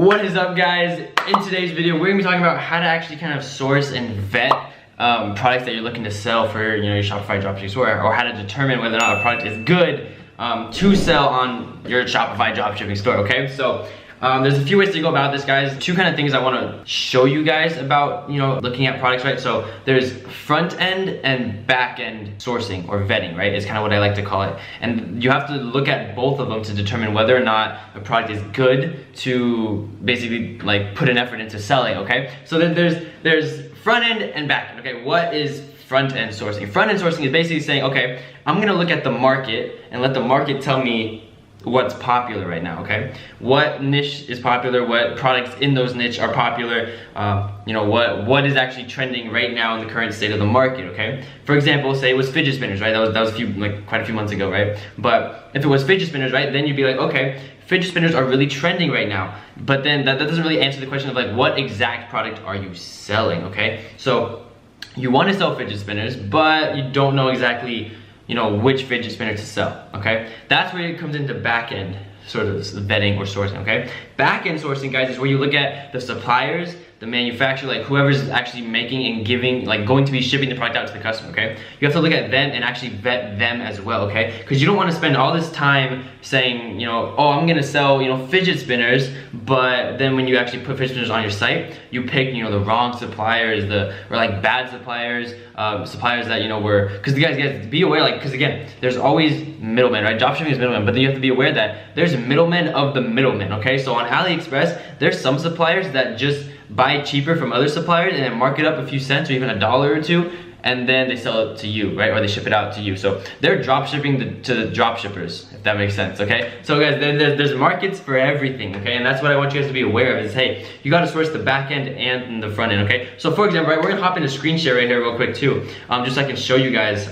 What is up, guys? In today's video, we're gonna be talking about how to actually kind of source and vet products that you're looking to sell for your Shopify dropshipping store, or how to determine whether or not a product is good to sell on your Shopify dropshipping store. Okay, so there's a few ways to go about this, guys. Two kind of things I want to show you guys about looking at products, right? So there's front end and back end sourcing, or vetting, right? Is kind of what I like to call it. And you have to look at both of them to determine whether or not a product is good to basically like put an effort into selling. Okay, so then there's front end and back end. Okay, what is front end sourcing? Front end sourcing is basically saying, okay, I'm gonna look at the market and let the market tell me what's popular right now. Okay, what niche is popular, what products in those niche are popular, what is actually trending right now in the current state of the market. Okay, for example, say it was fidget spinners, right? That was quite a few months ago, right? But if it was fidget spinners, right, then you'd be like, okay, fidget spinners are really trending right now. But then that doesn't really answer the question of like, what exact product are you selling? Okay, so you want to sell fidget spinners, but you don't know exactly which fidget spinner to sell. Okay, that's where it comes into back end sort of vetting or sourcing. Okay, back end sourcing, guys, is where you look at the suppliers, the manufacturer, like whoever's actually making and giving, like going to be shipping the product out to the customer. Okay, you have to look at them and actually vet them as well. Okay, because you don't want to spend all this time saying oh, I'm gonna sell fidget spinners, but then when you actually put fidget spinners on your site, you pick the wrong suppliers, or like bad suppliers, suppliers that were, because guys be aware, like, because again, there's always middlemen, right? Dropshipping is middlemen, but then you have to be aware that there's middlemen of the middlemen. Okay, so on AliExpress, there's some suppliers that just buy cheaper from other suppliers and then mark it up a few cents or even $1 or $2, and then they sell it to you, right? Or they ship it out to you. So they're drop shipping to the drop shippers, if that makes sense. Okay, so guys, there's markets for everything. Okay, and that's what I want you guys to be aware of, is hey, you got to source the back end and the front end. Okay, so for example, right, we're gonna hop into screen share right here real quick too, just so I can show you guys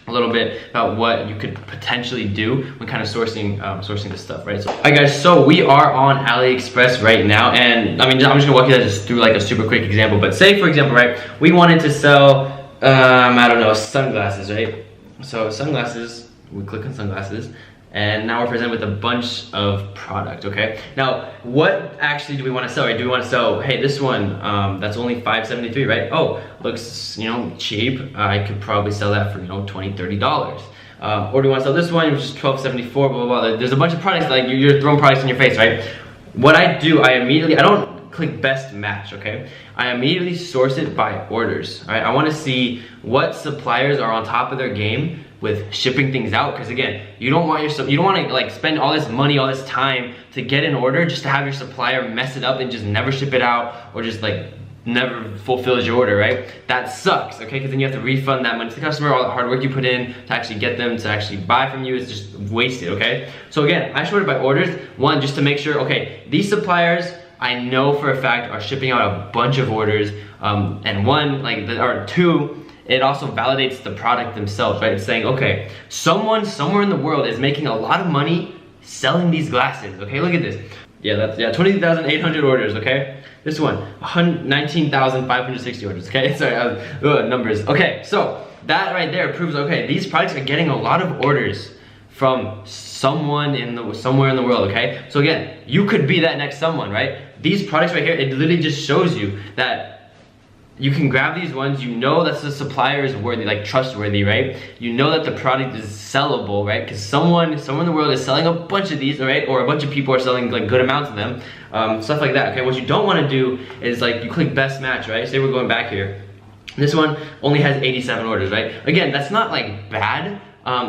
a little bit about what you could potentially do when kind of sourcing this stuff, right? So, alright guys, so we are on AliExpress right now, and I mean, I'm just gonna walk you guys through like a super quick example. But say, for example, right, we wanted to sell, I don't know, sunglasses, right? So sunglasses, we click on sunglasses, and now we're presented with a bunch of product. Okay, now what actually do we want to sell, right? Do we want to sell, hey, this one that's only $5.73, right? Oh, looks cheap, I could probably sell that for $20-$30. Or do we want to sell this one which is $12.74, blah blah blah. There's a bunch of products, like you're throwing products in your face, right? What I do, I don't click best match. Okay, I immediately source it by orders. All right, I want to see what suppliers are on top of their game with shipping things out, because again, you don't want to like spend all this money, all this time to get an order just to have your supplier mess it up and just never ship it out, or just like never fulfills your order, right? That sucks. Okay, because then you have to refund that money to the customer. All the hard work you put in to actually get them to actually buy from you is just wasted. Okay, so again, I sort it by orders. One, just to make sure, okay, these suppliers I know for a fact are shipping out a bunch of orders, and or two, it also validates the product themselves, right? It's saying, okay, someone somewhere in the world is making a lot of money selling these glasses. Okay, look at this. Yeah, 20,800 orders. Okay, this one, 19,560 orders. Okay, sorry, numbers. Okay, so that right there proves, okay, these products are getting a lot of orders from somewhere in the world. Okay, so again, you could be that next someone, right? These products right here, it literally just shows you that you can grab these ones, that the supplier is worthy, like trustworthy, right? That the product is sellable, right? Because someone in the world is selling a bunch of these, right? Or a bunch of people are selling like good amounts of them, stuff like that. Okay, what you don't want to do is like you click best match, right? Say we're going back here. This one only has 87 orders, right? Again, that's not like bad.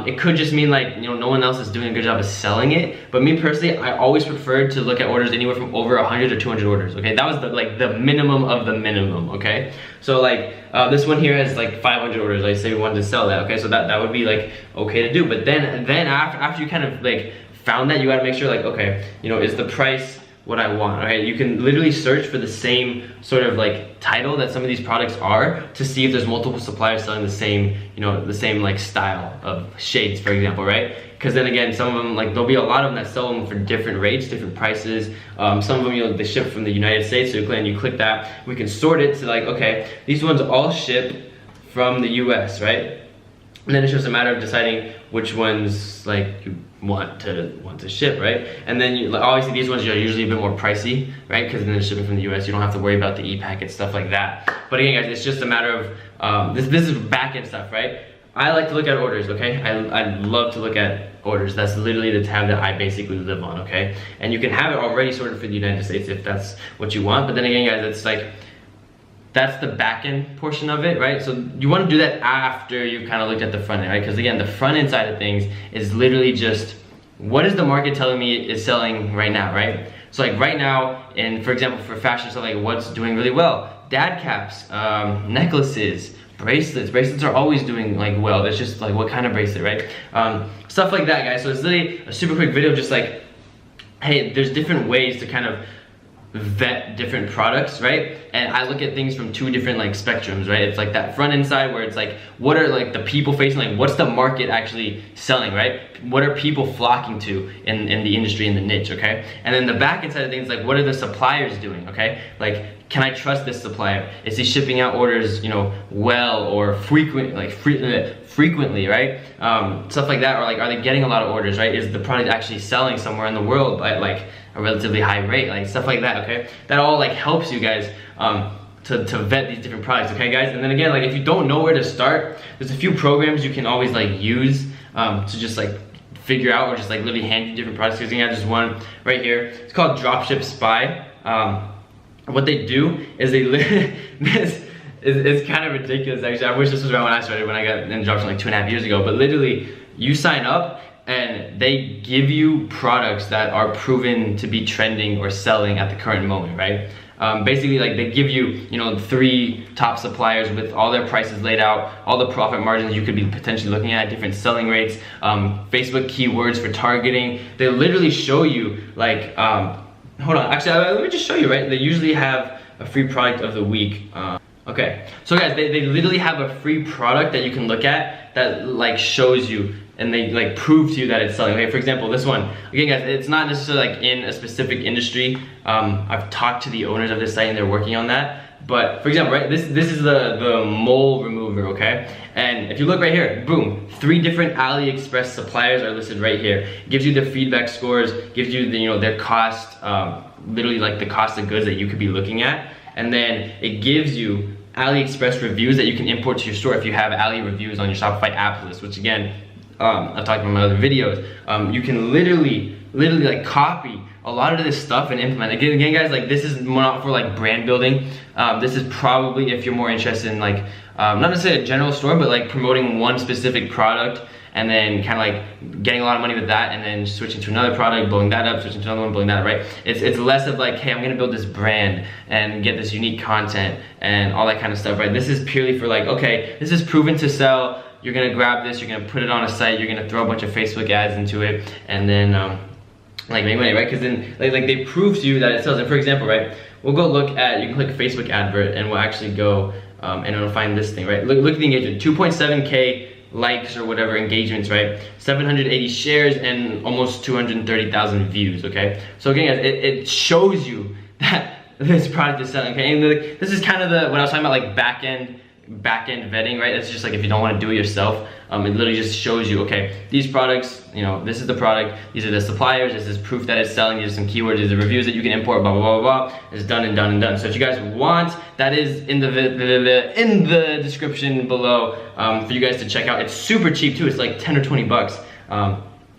It could just mean like no one else is doing a good job of selling it. But me personally, I always preferred to look at orders anywhere from over 100 to 200 orders. Okay, that was the minimum of the minimum. Okay, so like this one here has like 500 orders. Like say we wanted to sell that. Okay, so that would be like okay to do. But then after you kind of like found that, you got to make sure like, okay, is the price what I want, right? You can literally search for the same sort of like title that some of these products are to see if there's multiple suppliers selling the same, the same like style of shades, for example, right? Because then again, some of them, like there'll be a lot of them that sell them for different rates, different prices. Some of them, they ship from the United States, so you click that. We can sort it to like, okay, these ones all ship from the US, right? And then it's just a matter of deciding which ones like you want to ship, right? And then obviously these ones are usually a bit more pricey, right? Because then they're shipping from the US, you don't have to worry about the e-packet, stuff like that. But again, guys, it's just a matter of this is back-end stuff, right? I like to look at orders, okay? I love to look at orders. That's literally the tab that I basically live on, okay? And you can have it already sorted for the United States if that's what you want. But then again, guys, it's like, that's the back end portion of it, right? So you want to do that after you've kind of looked at the front end, right? Because again, the front end side of things is literally just, what is the market telling me is selling right now, right? So like right now, and for example, for fashion stuff, like what's doing really well? Dad caps, necklaces, bracelets. Bracelets are always doing like well. It's just like what kind of bracelet, right? Stuff like that, guys. So it's literally a super quick video, just like, hey, there's different ways to kind of vet different products, right? And I look at things from two different like spectrums, right? It's like that front end side where it's like, what are like the people facing, like what's the market actually selling, right? What are people flocking to in the industry, in the niche, okay? And then the back end side of things, like what are the suppliers doing, okay? Like, can I trust this supplier? Is he shipping out orders, you know, well or frequently, right? Stuff like that, or like, are they getting a lot of orders, right? Is the product actually selling somewhere in the world by like a relatively high rate, like stuff like that, okay? That all like helps you guys to vet these different products, okay, guys? And then again, like if you don't know where to start, there's a few programs you can always like use to just like figure out, or just like literally hand you different products. Because you have just one right here. It's called Dropship Spy. What they do is they it's kind of ridiculous actually. I wish this was around when I started, when I got in dropshipping like 2.5 years ago. But literally, you sign up and they give you products that are proven to be trending or selling at the current moment, right? Basically, like they give you, you know, 3 top suppliers with all their prices laid out, all the profit margins you could be potentially looking at, different selling rates, Facebook keywords for targeting. They literally show you like, hold on, actually, let me just show you, right? They usually have a free product of the week. Okay, so guys, they literally have a free product that you can look at that like shows you, and they like prove to you that it's selling. Okay, for example, this one. Again, guys, it's not necessarily like in a specific industry. I've talked to the owners of this site and they're working on that. But for example, right, this is the mole remover, okay? And if you look right here, boom, 3 different AliExpress suppliers are listed right here. It gives you the feedback scores, gives you the, you know, their cost, literally like the cost of goods that you could be looking at. And then it gives you AliExpress reviews that you can import to your store if you have Ali reviews on your Shopify app list, which again, I've talked about in my other videos. You can literally like copy a lot of this stuff and implement it. Again, guys, like this is not for like brand building. This is probably if you're more interested in like, not necessarily a general store, but like promoting one specific product and then kind of like getting a lot of money with that and then switching to another product, blowing that up, switching to another one, blowing that up, right? It's less of like, hey, I'm gonna build this brand and get this unique content and all that kind of stuff, right? This is purely for like, okay, this is proven to sell. You're gonna grab this, you're gonna put it on a site, you're gonna throw a bunch of Facebook ads into it, and then like make money, right? Because then like they prove to you that it sells. And for example, right, we'll go look at, you can click Facebook advert and we'll actually go and it'll find this thing, right? Look at the engagement, 2.7K likes or whatever engagements, right? 780 shares and almost 230,000 views, okay? So again, guys, it shows you that this product is selling, okay? And this is kind of the, when I was talking about like back end vetting, right? It's just like if you don't want to do it yourself, it literally just shows you, okay, these products, you know, this is the product, these are the suppliers, this is proof that it's selling, these are some keywords, these are reviews that you can import, blah, blah, blah, blah. It's done and done and done. So if you guys want, that is in the description below for you guys to check out. It's super cheap too. It's like 10 or 20 bucks.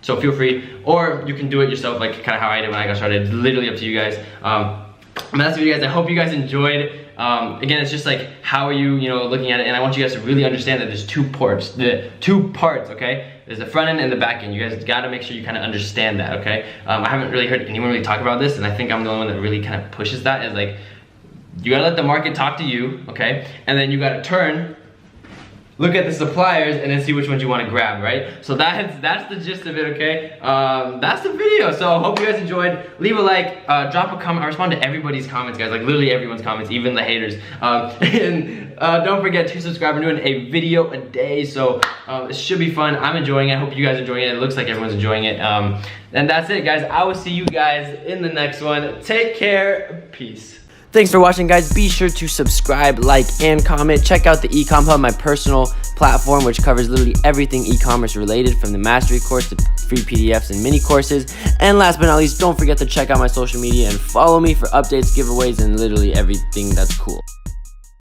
So feel free, or you can do it yourself, like kind of how I did when I got started. It's literally up to you guys. And that's it, you guys. I hope you guys enjoyed. Again, it's just like, how are you, you know, looking at it? And I want you guys to really understand that there's 2 parts. The 2 parts, okay? There's the front end and the back end. You guys gotta make sure you kind of understand that, okay? I haven't really heard anyone really talk about this, and I think I'm the only one that really kind of pushes that. Is like, you gotta let the market talk to you, okay? And then you gotta turn, look at the suppliers, and then see which ones you want to grab, right? So that's the gist of it, okay? That's the video. So I hope you guys enjoyed. Leave a like, drop a comment. I respond to everybody's comments, guys, like literally everyone's comments, even the haters. And don't forget to subscribe. We're doing a video a day, so it should be fun. I'm enjoying it. I hope you guys are enjoying it. It looks like everyone's enjoying it. And that's it, guys. I will see you guys in the next one. Take care. Peace. Thanks for watching, guys. Be sure to subscribe, like, and comment. Check out the Ecom Hub, my personal platform, which covers literally everything e-commerce related, from the mastery course to free PDFs and mini courses. And last but not least, don't forget to check out my social media and follow me for updates, giveaways, and literally everything that's cool.